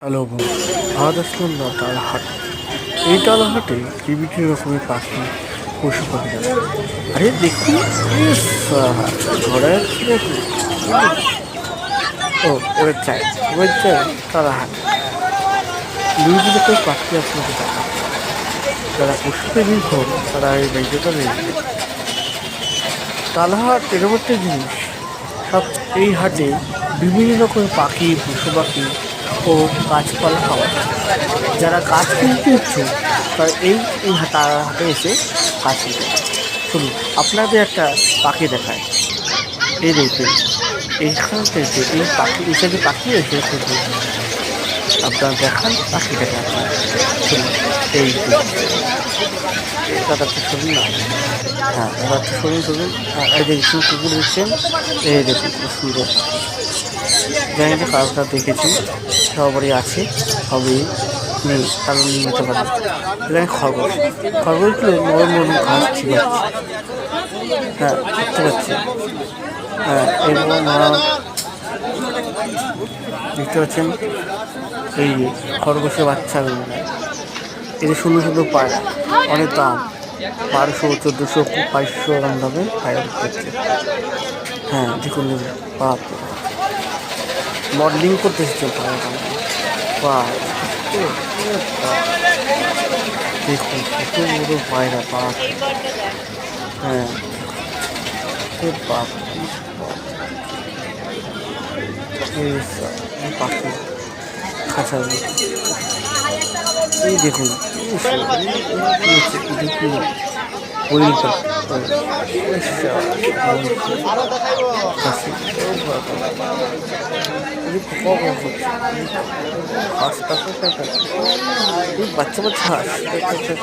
Hello বন্ধু, আজ আসলাম না তালহাট। এই তালহাটে বিভিন্ন রকমের পাখি, পশু পাখি আছে। আরে দেখুন, ঘোড়া যাচ্ছে নাকি? ও, এবার চাই তালহাট। বিভিন্ন রকমের পাখি আপনাকে দেখাচ্ছে। যারা পশুপ্রেমী হন তারা এই ভিডিওটা দেখবে। তালহাট এরকম একটা জিনিস, সব এই হাটে বিভিন্ন রকমের পাখি, পশু পাখি ও গাছপালা পাওয়া যায়। যারা গাছ কিনতে ইচ্ছুক তারা এই হাটে এসে গাছ কিনতে পারে। শুনুন, আপনাদের একটা পাখি দেখায়। এই দেখবেন, এইখান থেকে এই পাখি এসে পাখি এসে থেকে আপনার দেখান পাখি দেখা আপনার। শুনুন, এই দাদাটা শুনুন না। হ্যাঁ, দাদাটা শুনুন। এই দেখুন কুকুর দেখছেন, এই দেখুন খুব সুন্দর। জানি না কারোটা দেখেছি, সবারই আছে, সবই নেই, কারণ নিতে পারে। এখানে খরগোশগুলো নরম নরম ঘাস ছিল। হ্যাঁ, দেখতে পাচ্ছি। হ্যাঁ, এরকম দেখতে পাচ্ছেন এই খরগোশের বাচ্চাগুলো। এদের সুন্দর সুন্দর পায়রা, অনেক দাম, 1200, 1400, 2200 এরকম দামে পায়রা করছে। হ্যাঁ দেখুন, বাপ মডেলিং করতে এসেছে পায়রা। বাহ, দেখুন কত বড় পায়রা, বাপ। হ্যাঁ, বাপ পাখি খাঁচা। এই দেখুন বাচ্চা বাচ্চা হাঁস লাগছে।